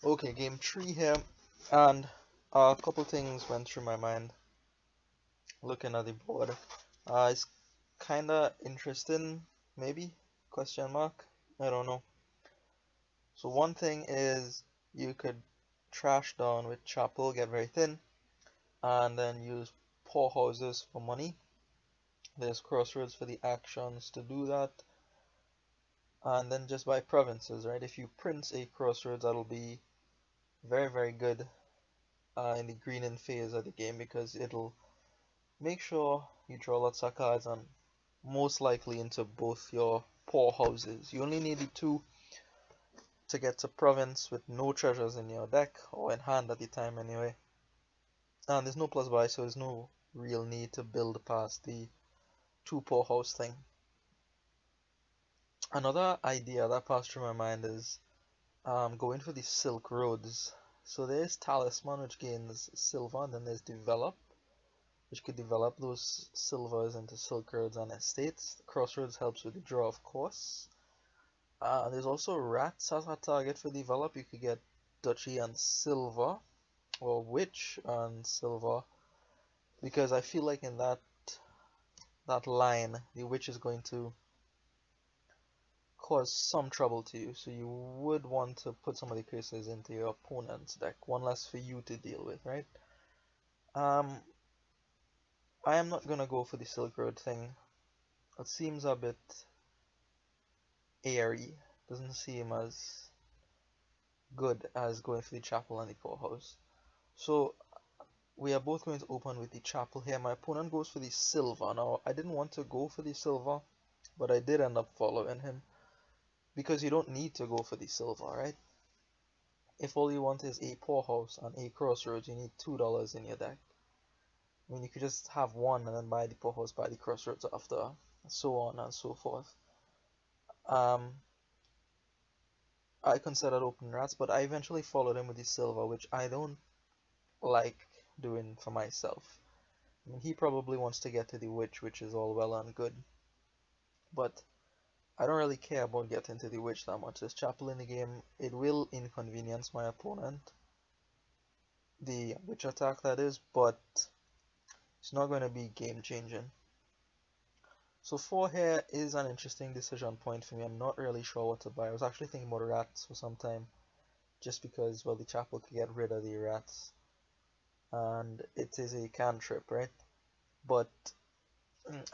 Okay, game 3 here, and a couple things went through my mind looking at the board. It's kinda interesting, maybe? Question mark? I don't know. So one thing is you could trash down with chapel, get very thin, and then use poorhouses for money. There's crossroads for the actions to do that, and then just buy provinces, right? If you print a crossroads, that'll be very, very good in the greening phase of the game because it'll make sure you draw lots of cards and most likely into both your poor houses. You only need the two to get to province with no treasures in your deck or in hand at the time anyway. And there's no plus buy, so there's no real need to build past the two poor house thing. Another idea that passed through my mind is going for the Silk Roads. So there's Talisman, which gains silver, and then there's Develop, which could develop those silvers into Silk Roads and estates. The Crossroads helps with the draw, of course. There's also Rats as a target for develop. You could get Duchy and Silver, or Witch and Silver, because I feel like in that line, the Witch is going to cause some trouble to you, so you would want to put some of the curses into your opponent's deck, one less for you to deal with, right? Um, I am not gonna go for the Silk Road thing. It seems a bit airy. Doesn't seem as good as going for the chapel and the poorhouse. So we are both going to open with the chapel here. My opponent goes for the silver. Now I didn't want to go for the silver, but I did end up following him because you don't need to go for the silver, right? If all you want is a poorhouse and a crossroads, you need $2 in your deck. I mean, you could just have one and then buy the poorhouse, buy the crossroads after, so on and so forth. Um, I considered open rats, but I eventually followed him with the silver, which I don't like doing for myself. I mean, he probably wants to get to the witch, which is all well and good, but I don't really care about getting to the witch that much. There's chapel in the game. It will inconvenience my opponent, the witch attack that is, but it's not going to be game changing. So 4 here is an interesting decision point for me. I'm not really sure what to buy. I was actually thinking about rats for some time, just because, well, the chapel could get rid of the rats, and it is a cantrip, right? But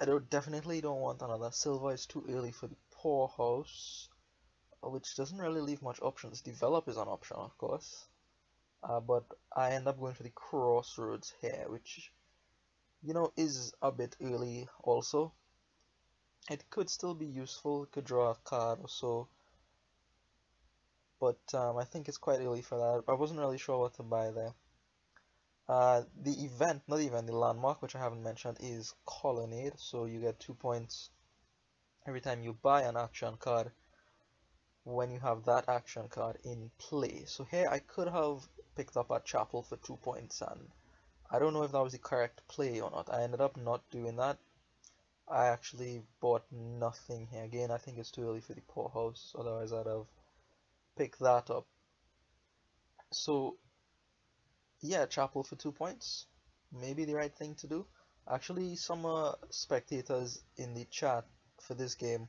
I definitely don't want another silver. It's too early for the poorhouse, which doesn't really leave much options. Develop is an option, of course, but I end up going for the crossroads here, which is a bit early also. It could still be useful, it could draw a card or so, but I think it's quite early for that. I wasn't really sure what to buy there. The landmark, which I haven't mentioned, is Colonnade, so you get 2 points every time you buy an action card when you have that action card in play. So here I could have picked up a chapel for 2 points, and I don't know if that was the correct play or not. I ended up not doing that. I actually bought nothing here. Again, I think it's too early for the poorhouse, otherwise I'd have picked that up. So yeah, chapel for 2 points. Maybe the right thing to do. Actually, some spectators in the chat for this game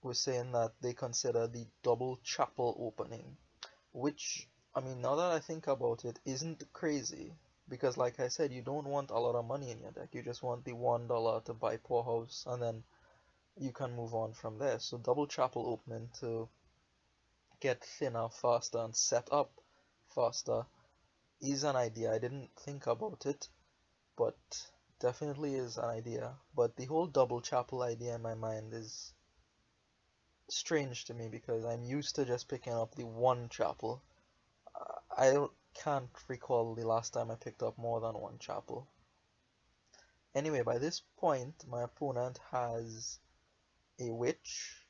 were saying that they consider the double chapel opening, which, I mean, now that I think about it, isn't crazy. Because like I said, you don't want a lot of money in your deck. You just want the $1 to buy poorhouse, and then you can move on from there. So double chapel opening to get thinner faster and set up faster is an idea. I didn't think about it, but definitely is an idea. But the whole double chapel idea in my mind is strange to me because I'm used to just picking up the one chapel. I can't recall the last time I picked up more than one chapel. Anyway, by this point, my opponent has a witch,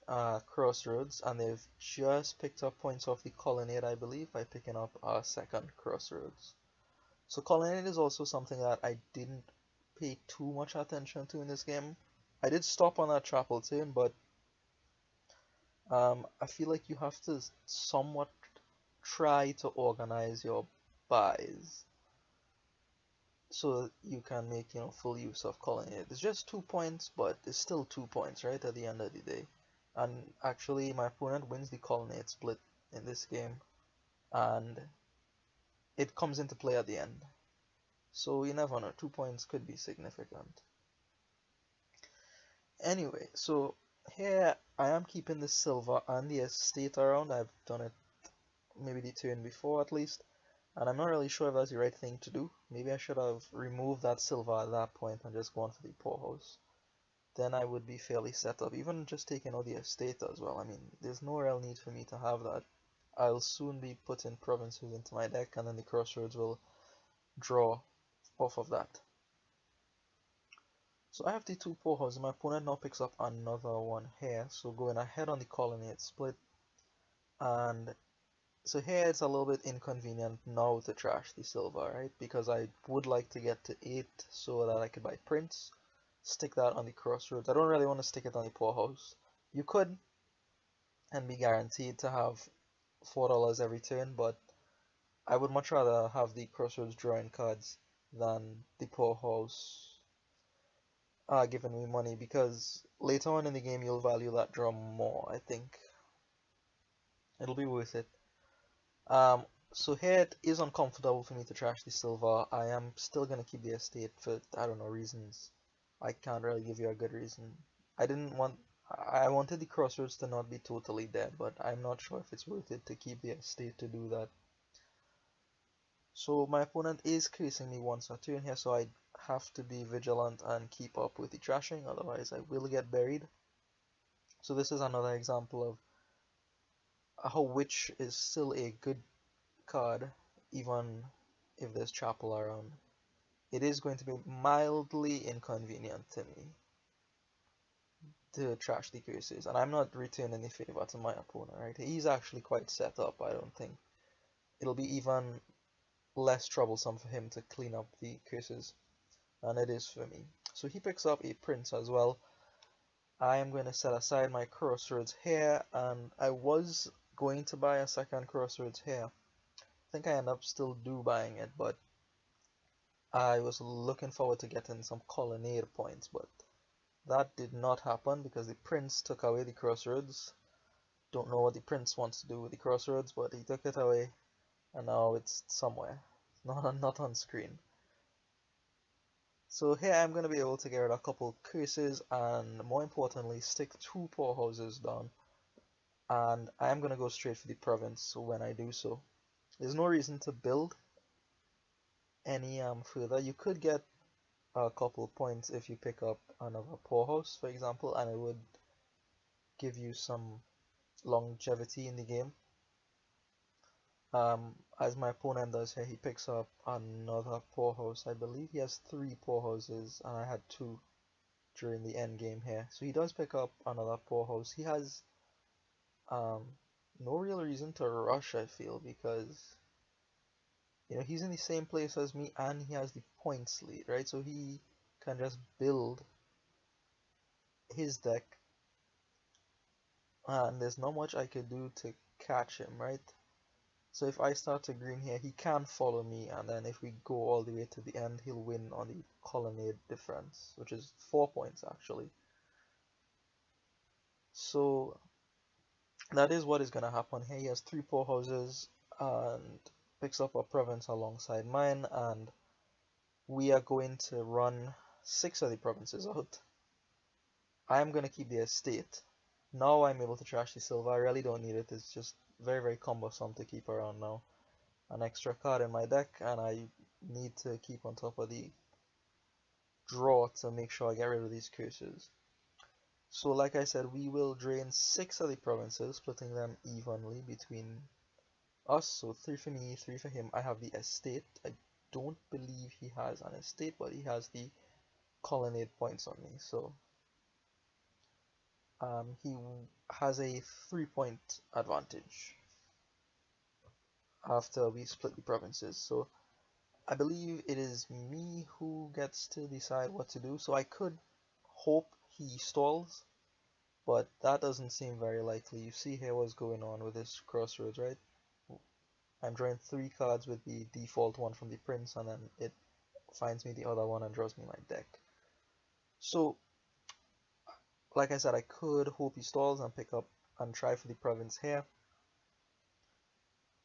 crossroads, and they've just picked up points off the colonnade, I believe, by picking up a second crossroads. So colonnade is also something that I didn't pay too much attention to in this game. I did stop on that chapel turn, but I feel like you have to somewhat try to organize your buys so you can make, you know, full use of Colonnade. It's just 2 points, but it's still 2 points, right, at the end of the day. And actually, my opponent wins the Colonnade split in this game, and it comes into play at the end. So you never know, 2 points could be significant. Anyway, so here I am keeping the silver and the estate around. I've done it maybe the turn before at least, and I'm not really sure if that's the right thing to do. Maybe I should have removed that silver at that point and just gone for the poorhouse. Then I would be fairly set up, even just taking out the estate as well. I mean, there's no real need for me to have that. I'll soon be putting provinces into my deck, and then the crossroads will draw off of that. So I have the two poorhouses. My opponent now picks up another one here, so going ahead on the colonnade split. And so here it's a little bit inconvenient now to trash the silver, right? Because I would like to get to 8 so that I could buy prints, stick that on the crossroads. I don't really want to stick it on the poorhouse. You could, and be guaranteed to have $4 every turn, but I would much rather have the crossroads drawing cards than the poorhouse giving me money, because later on in the game you'll value that draw more. I think it'll be worth it. So here it is uncomfortable for me to trash the silver. I am still gonna keep the estate for, I don't know, reasons. I can't really give you a good reason. I wanted the crossroads to not be totally dead, but I'm not sure if it's worth it to keep the estate to do that. So my opponent is creasing me once a turn here, so I have to be vigilant and keep up with the trashing, otherwise I will get buried. So this is another example of how Witch is still a good card, even if there's Chapel around. It is going to be mildly inconvenient to me to trash the curses, and I'm not returning the favor to my opponent, right? He's actually quite set up. I don't think it'll be even less troublesome for him to clean up the curses than it is for me. So he picks up a prince as well. I am going to set aside my crossroads here, and I was going to buy a second crossroads here. I think I end up still buying it, but I was looking forward to getting some colonnade points, but that did not happen because the prince took away the crossroads. Don't know what the prince wants to do with the crossroads, but he took it away, and now it's somewhere, not on screen. So here I'm going to be able to get rid of a couple curses, and more importantly stick 2 poorhouses down, and I am going to go straight for the province when I do so. There's no reason to build any further. You could get a couple points if you pick up another poorhouse, for example, and it would give you some longevity in the game. As my opponent does here, he picks up another poorhouse. I believe he has 3 poorhouses, and I had 2 during the end game here. So he does pick up another poorhouse. He has no real reason to rush, I feel, because you know he's in the same place as me and he has the points lead, right? So he can just build his deck, and there's not much I could do to catch him, right? So if I start to green here, he can follow me, and then if we go all the way to the end, he'll win on the colonnade difference, which is 4 points actually. So that is what is going to happen here. He has 3 poorhouses and picks up a province alongside mine, and we are going to run 6 of the provinces out. I am going to keep the estate. Now I'm able to trash the silver. I really don't need it. It's just very, very cumbersome to keep around now. An extra card in my deck, and I need to keep on top of the draw to make sure I get rid of these curses. So like I said, we will drain 6 of the provinces, splitting them evenly between us. So 3 for me, 3 for him. I have the estate. I don't believe he has an estate, but he has the colonnade points on me. So he has a 3-point advantage after we split the provinces. So I believe it is me who gets to decide what to do. So I could hope he stalls, but that doesn't seem very likely. You see here what's going on with this crossroads, right? I'm drawing 3 cards with the default one from the prince, and then it finds me the other one and draws me my deck. So, like I said, I could hope he stalls and pick up and try for the province here,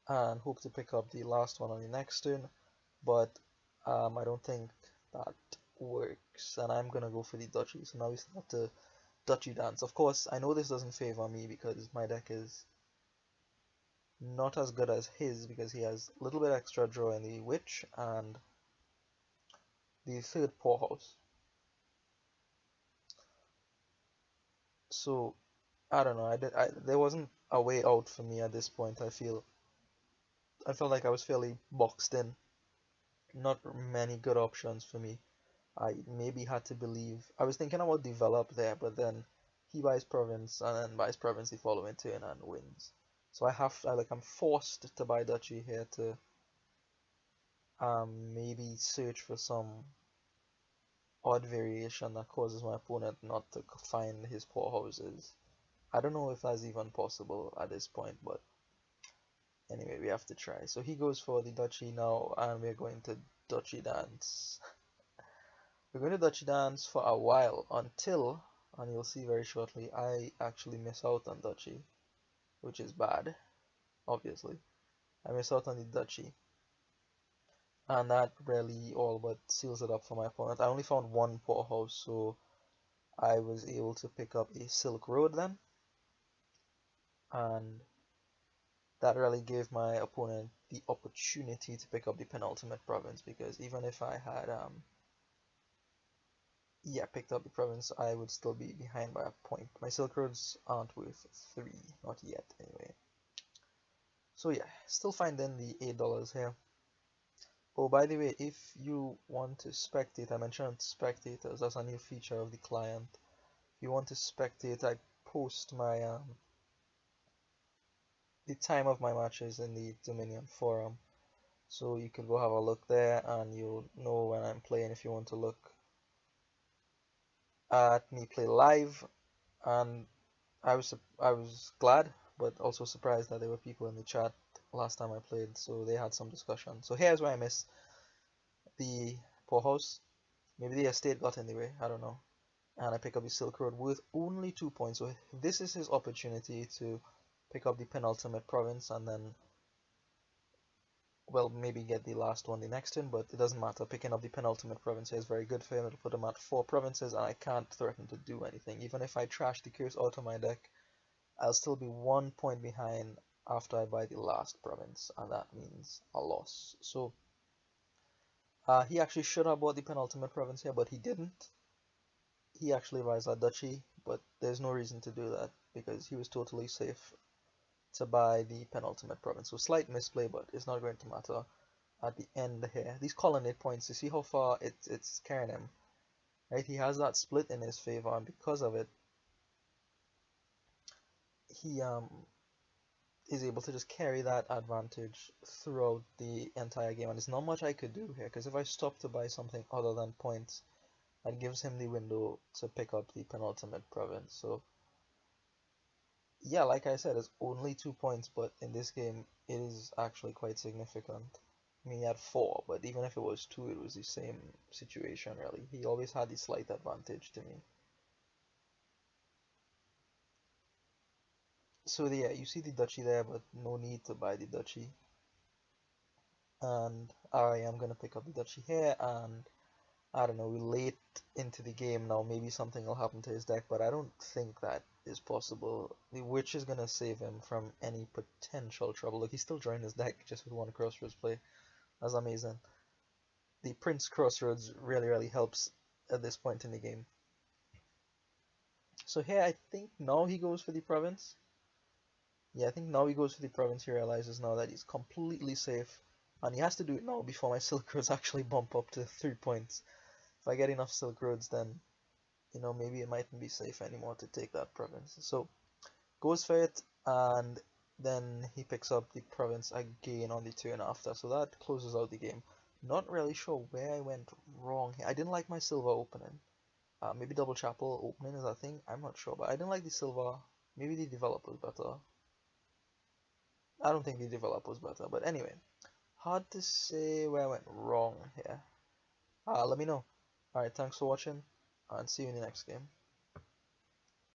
and hope to pick up the last one on the next turn, but I don't think that works, and I'm gonna go for the duchy. So now we start to duchy dance. Of course, I know this doesn't favor me because my deck is not as good as his, because he has a little bit extra draw in the witch and the third poorhouse. So I don't know. There wasn't a way out for me at this point. I felt like I was fairly boxed in. Not many good options for me. I maybe had to believe. I was thinking about develop there, but then he buys province and then buys province the following turn and wins. So I'm forced to buy duchy here to maybe search for some odd variation that causes my opponent not to find his poorhouses. I don't know if that's even possible at this point, but anyway, we have to try. So he goes for the duchy now, and we're going to duchy dance. We're going to duchy dance for a while until, and you'll see very shortly, I actually miss out on duchy, which is bad, obviously. I miss out on the duchy, and that really all but seals it up for my opponent. I only found one poorhouse, so I was able to pick up a Silk Road then, and that really gave my opponent the opportunity to pick up the penultimate province, because even if I had picked up the province, I would still be behind by a point. My Silk Roads aren't worth 3, not yet anyway. So yeah, still finding the $8 here. Oh, by the way, if you want to spectate, I mentioned spectators, that's a new feature of the client. If you want to spectate, I post my the time of my matches in the Dominion forum, so you could go have a look there and you'll know when I'm playing if you want to look at me play live. And I was glad but also surprised that there were people in the chat last time I played, so they had some discussion. So here's where I miss the poorhouse. Maybe the estate got in the way, I don't know. And I pick up the Silk Road with only 2 points. So this is his opportunity to pick up the penultimate province and then, well, maybe get the last one the next turn, but it doesn't matter. Picking up the penultimate province is very good for him. It'll put him at 4 provinces, and I can't threaten to do anything. Even if I trash the curse out of my deck, I'll still be 1 point behind after I buy the last province, and that means a loss. So he actually should have bought the penultimate province here, but he didn't. He actually buys a duchy, but there's no reason to do that because he was totally safe to buy the penultimate province. So slight misplay, but it's not going to matter at the end here. These colonnade points, you see how far it's carrying him, right? He has that split in his favor, and because of it, he is able to just carry that advantage throughout the entire game. And there's not much I could do here, because if I stop to buy something other than points, that gives him the window to pick up the penultimate province. So yeah, like I said, it's only 2 points, but in this game it is actually quite significant. I mean, he had 4, but even if it was 2, it was the same situation really. He always had the slight advantage to me. So yeah, you see the duchy there, but no need to buy the duchy. And I am gonna pick up the duchy here, and I don't know, we're late into the game now, maybe something will happen to his deck, but I don't think that is possible. The witch is gonna save him from any potential trouble. Look, he's still drawing his deck just with 1 crossroads play. That's amazing. The Prince Crossroads really helps at this point in the game. So here I think now he goes for the province. Yeah, I think now he goes for the province. He realizes now that he's completely safe, and he has to do it now before my Silk Roads actually bump up to 3 points. If I get enough Silk Roads, then, you know, maybe it mightn't be safe anymore to take that province. So, goes for it, and then he picks up the province again on the turn after. So that closes out the game. Not really sure where I went wrong here. I didn't like my silver opening. Maybe double chapel opening is a thing. I'm not sure, but I didn't like the silver. Maybe the developer was better. I don't think the developer was better, but anyway, hard to say where I went wrong here. Let me know. Alright, thanks for watching, and see you in the next game.